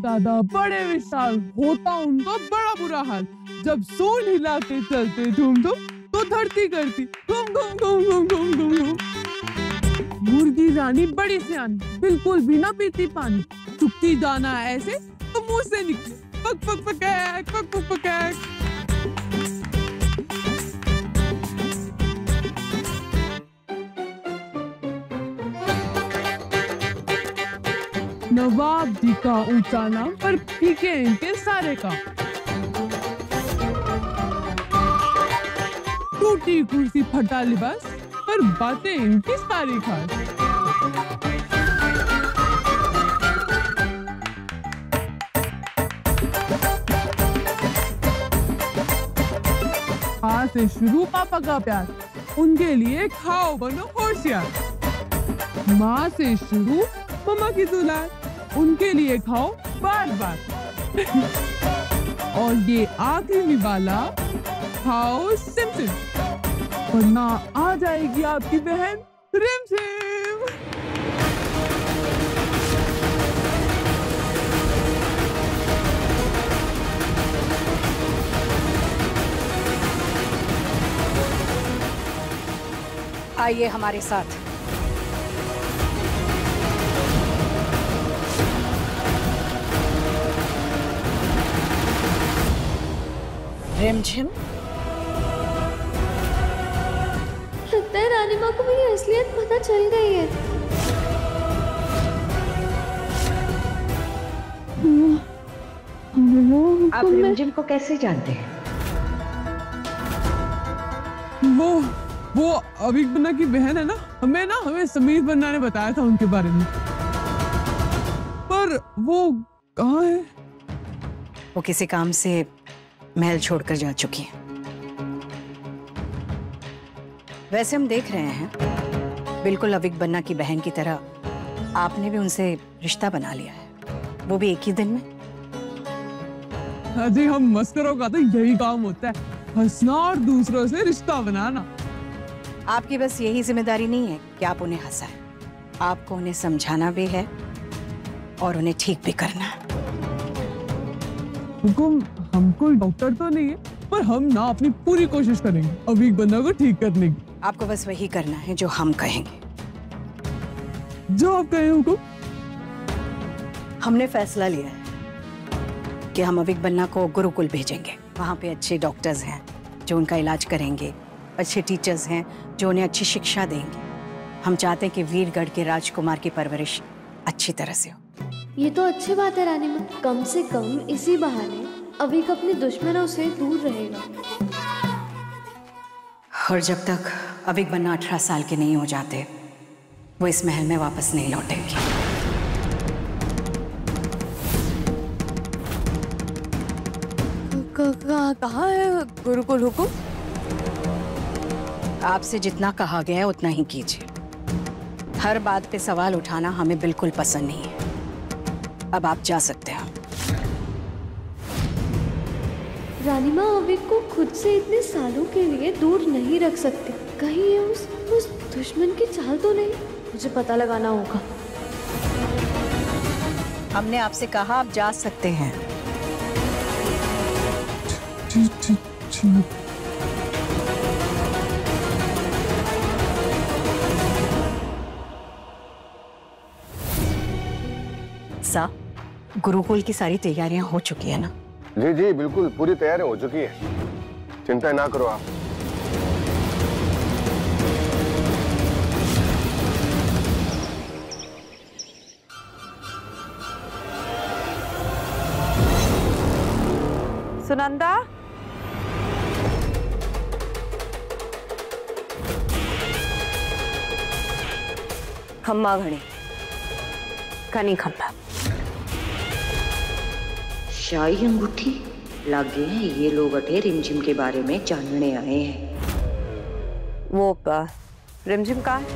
दादा बड़े विशाल, होता उनको बड़ा बुरा हाल। जब सूंड हिला के चलते धूम धूम, तो धरती करती घूम घूम घूम घूम घूम घूम घूम। मुर्गी रानी बड़ी सियानी, बिल्कुल भी ना पीती पानी। चुपती दाना ऐसे तो मुंह से निकले पक पक पकैक पक पक पकैक। नवाब जी का ऊंचा नाम, पर फीके इनके सारे काम। टूटी कुर्सी फटा लिबास, पर बातें इनकी सारी खास। आ से शुरू पापा का प्यार, उनके लिए खाओ बनो होशियार। माँ से शुरू मम्मा की दुलार, उनके लिए खाओ बार बार। और ये आखिरी वाला खाओ सिम सिम, वरना आ जाएगी आपकी बहन रिम झिम। आइए हमारे साथ। रिमझिम, लगता है रानी माँ को मेरी असलियत पता चल गई है। आप रिमझिम को कैसे जानते हैं? वो अविक बन्ना की बहन है ना, हमें समीर बन्ना ने बताया था उनके बारे में। पर वो कहाँ है? वो किसी काम से महल छोड़कर जा चुकी है। वैसे हम देख रहे हैं, बिल्कुल अविक बन्ना की बहन की तरह आपने भी उनसे रिश्ता बना लिया है, वो भी एक ही दिन में। अजी हम मस्करों का तो यही काम होता है, हंसना और दूसरों से रिश्ता बनाना। आपकी बस यही जिम्मेदारी नहीं है कि आप उन्हें हंसाएं, आपको उन्हें समझाना भी है और उन्हें ठीक भी करना है। हुकुम, हम कोई डॉक्टर तो नहीं है, पर हम ना अपनी पूरी कोशिश करेंगे अविक बन्ना को ठीक करने की। आपको बस वही करना है जो हम कहेंगे। जो आप कहें हुकुम। हमने फैसला लिया है कि हम अविक बन्ना को गुरुकुल भेजेंगे। वहाँ पे अच्छे डॉक्टर्स हैं जो उनका इलाज करेंगे, अच्छे टीचर्स हैं जो उन्हें अच्छी शिक्षा देंगे। हम चाहते हैं कि वीरगढ़ के राजकुमार की परवरिश अच्छी तरह से हो। ये तो अच्छी बात है रानी माँ, कम से कम इसी बहाने अविक अपने दुश्मनों से दूर रहेगा। और जब तक अविक बन्ना 18 साल के नहीं हो जाते, वो इस महल में वापस नहीं लौटेंगे। कहाँ है गुरुकुल हुकुम? आपसे जितना कहा गया है उतना ही कीजिए। हर बात पे सवाल उठाना हमें बिल्कुल पसंद नहीं है। अब आप जा सकते हैं। रानी माँ अविक को खुद से इतने सालों के लिए दूर नहीं रख सकती। कहीं ये उस दुश्मन की चाल तो नहीं? मुझे पता लगाना होगा। हमने आपसे कहा आप जा सकते हैं। सा, गुरुकुल की सारी तैयारियां हो चुकी है ना? जी जी बिल्कुल, पूरी तैयारी हो चुकी है, चिंता ना करो आप। सुनंदा, खम्मा घड़ी कनी खम्बा। शाही अंगूठी लागे हैं, ये लोग अठे रिमझिम के बारे में जानने आए हैं। वो रिमझिम कहाँ है?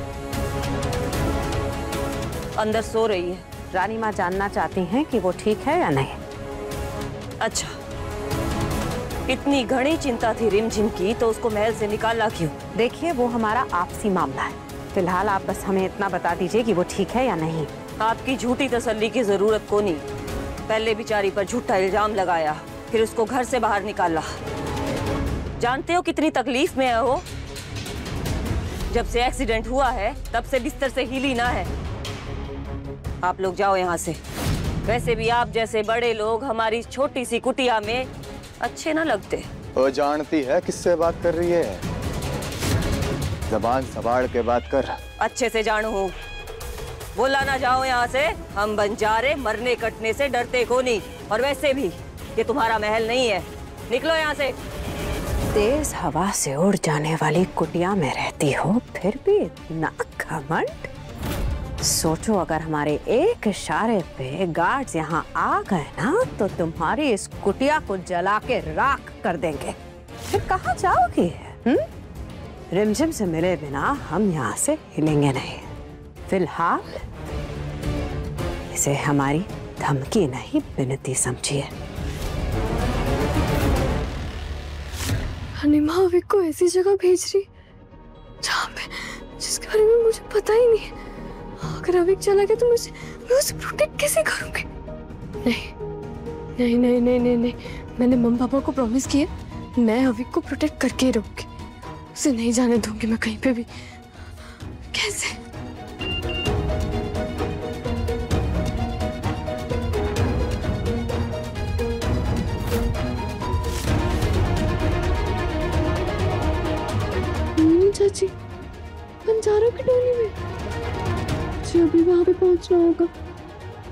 अंदर सो रही है। रानी माँ जानना चाहती हैं कि वो ठीक है या नहीं। अच्छा, इतनी घनी चिंता थी रिमझिम की तो उसको महल से निकाला क्यों? देखिए, वो हमारा आपसी मामला है। फिलहाल आप बस हमें इतना बता दीजिए कि वो ठीक है या नहीं। आपकी झूठी तसल्ली की जरूरत को नहीं। पहले बेचारी पर झूठा इल्जाम लगाया, फिर उसको घर से बाहर निकाला। जानते हो कितनी तकलीफ में है वो? जब से एक्सीडेंट हुआ है तब से बिस्तर से हिली ना है। आप लोग जाओ यहाँ से। वैसे भी आप जैसे बड़े लोग हमारी छोटी सी कुटिया में अच्छे ना लगते। वो जानती है किससे बात कर रही है। जबान संभाल के बात कर। अच्छे से जानू हूँ, बोला ना जाओ यहाँ से। हम बंजारे मरने कटने से डरते को नहीं, और वैसे भी ये तुम्हारा महल नहीं है, निकलो यहाँ से। तेज हवा से उड़ जाने वाली कुटिया में रहती हो, फिर भी इतना घमंड। सोचो अगर हमारे एक इशारे पे गार्ड्स यहाँ आ गए ना तो तुम्हारी इस कुटिया को जला के राख कर देंगे। फिर कहाँ जाओगी? रिमझिम से मिले बिना हम यहाँ से हिलेंगे नहीं। फिलहाल इसे हमारी धमकी नहीं विनती समझिए। रानीमा अविक को ऐसी जगह भेज रही जहाँ पे जिसके बारे में मुझे पता ही नहीं है। अगर अविक चला गया तो मैं उसे प्रोटेक्ट कैसे करूंगी? नहीं नहीं नहीं नहीं नहीं नहीं, मैंने मम्मी पापा को प्रॉमिस किया मैं अविक को प्रोटेक्ट करके ही रहूंगी। उसे नहीं जाने दूंगी मैं कहीं पे भी। कैसे? चाची बंजारों की टोली में मुझे अभी वहां पे पहुंचना होगा।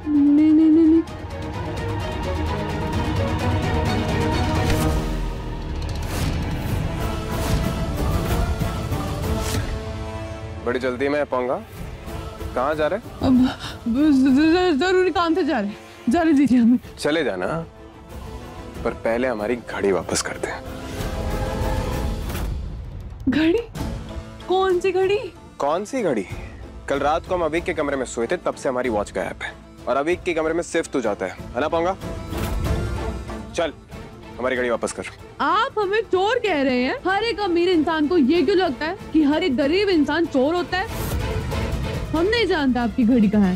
नहीं नहीं नहीं नहीं। बड़ी जल्दी में पहुंचा। कहाँ जा रहे? अब जरूरी काम से जा रहे हैं। जाने दीजिए हमें। चले जाना, पर पहले हमारी घड़ी वापस कर दे। घड़ी? कौन सी घड़ी? कौन सी घड़ी? कल रात को हम अविक के कमरे में सोए थे, तब से हमारी वॉच गायब है, और अविक के कमरे में सिर्फ तू जाता है ना पाऊंगा? चल हमारी घड़ी वापस कर। आप हमें चोर कह रहे हैं? हर एक अमीर इंसान को ये क्यों लगता है कि हर एक गरीब इंसान चोर होता है? हम नहीं जानते आपकी घड़ी कहाँ है।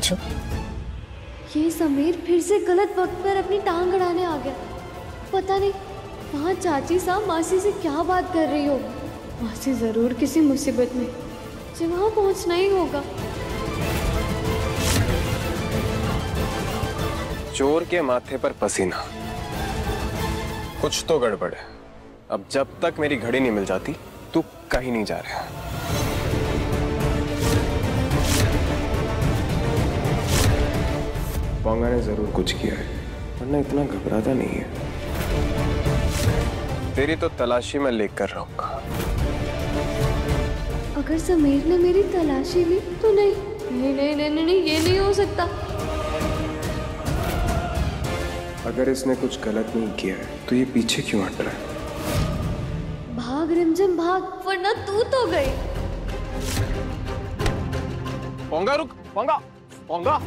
ये समीर फिर से गलत वक्त पर अपनी टांग अड़ाने आ गया। पता नहीं वहाँ चाची साहब मासी से क्या बात कर रही होगी। मासी जरूर किसी मुसीबत में, मुझे वहाँ पहुँचना ही होगा। चोर के माथे पर पसीना, कुछ तो गड़बड़ है। अब जब तक मेरी घड़ी नहीं मिल जाती तू कहीं नहीं जा रहा। पोंगा ने जरूर कुछ किया है, वरना इतना घबराता नहीं है। तेरी तो तलाशी मैं लेकर रहूंगा। अगर समीर ने मेरी तलाशी ली तो नहीं नहीं नहीं नहीं नहीं, ये नहीं हो सकता। अगर इसने कुछ गलत नहीं किया है तो ये पीछे क्यों हट रहा है? भाग रिमझिम भाग, वरना तू तो गई। पोंगा रुक, पोंगा पोंगा।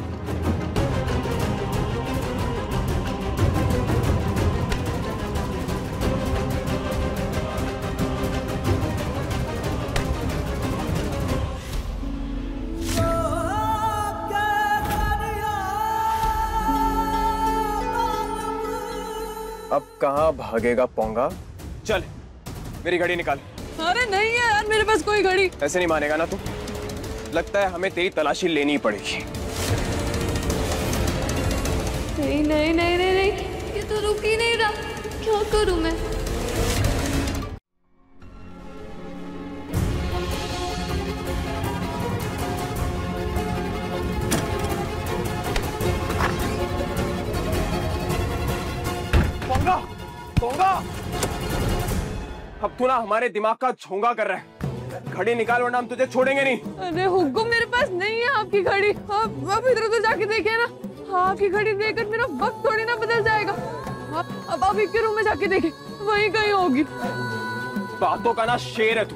अब कहाँ भागेगा पोंगा? चल मेरी घड़ी निकाल। अरे नहीं है यार मेरे पास कोई घड़ी। ऐसे नहीं मानेगा ना तू? लगता है हमें तेरी तलाशी लेनी पड़ेगी। नहीं नहीं नहीं नहीं नहीं, ये तो रुक ही नहीं रहा। क्या करूं मैं? पोंगा, पोंगा, अब तू ना हमारे दिमाग का झोंगा कर रहा है। घड़ी निकाल वरना हम तुझे छोड़ेंगे नहीं। अरे हुक्म, मेरे पास नहीं है आपकी घड़ी। आप इधर उधर जाके देखिए ना। आपकी घड़ी देखकर मेरा वक्त थोड़ी ना बदल जाएगा। अब आप के रूम में जाके देखें, वहीं कहीं होगी। बातों का ना शेर है तू।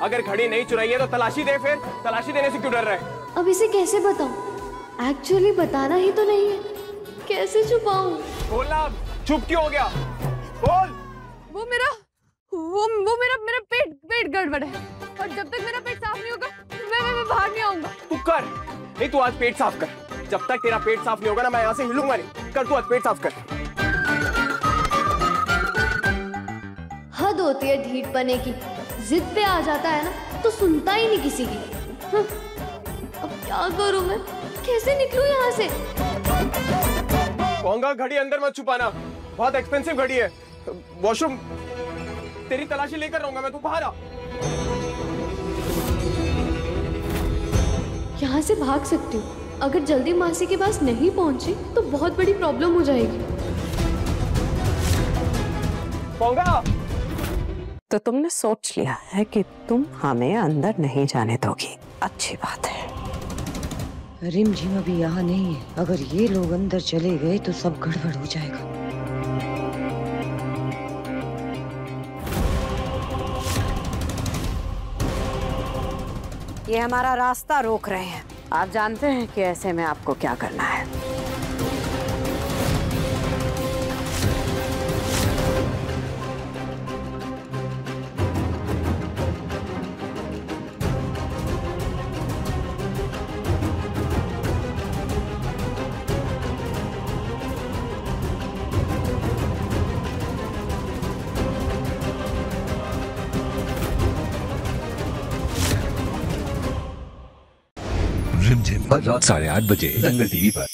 अगर घड़ी नहीं चुराई है तो तलाशी दे। फिर तलाशी देने से क्यों डर रहा है? अब इसे कैसे बताऊं? एक्चुअली बताना ही तो नहीं है, कैसे छुपाऊं? बोलना, चुप क्यों हो गया? बोल। वो मेरा पेट गड़बड़ है, और जब तक मेरा पेट साफ नहीं होगा मैं बाहर नहीं आऊंगा। तू कर, नहीं तू आज पेट साफ कर। जब तक तेरा पेट साफ नहीं होगा ना मैं यहाँ से हिलूंगा नहीं। कर तू आज पेट साफ कर। हद होती है ढीठ पने की, जिद पे आ जाता है ना तो सुनता ही नहीं किसी की। अब क्या करूं मैं, कैसे निकलूं यहाँ से? कहूंगा घड़ी अंदर मत छुपाना, बहुत एक्सपेंसिव घड़ी है। वॉशरूम तेरी तलाशी लेकर रहूंगा मैं, तू बाहर आ। यहाँ से भाग सकती हूँ, अगर जल्दी मासी के पास नहीं पहुंची तो बहुत बड़ी प्रॉब्लम हो जाएगी। कहूंगा तो तुमने सोच लिया है कि तुम हमें अंदर नहीं जाने दोगी, अच्छी बात है। रिमझिम अभी यहाँ नहीं है, अगर ये लोग अंदर चले गए तो सब गड़बड़ हो जाएगा। ये हमारा रास्ता रोक रहे हैं, आप जानते हैं कि ऐसे में आपको क्या करना है। रिमझिम रात 8:30 बजे दंगल टीवी पर।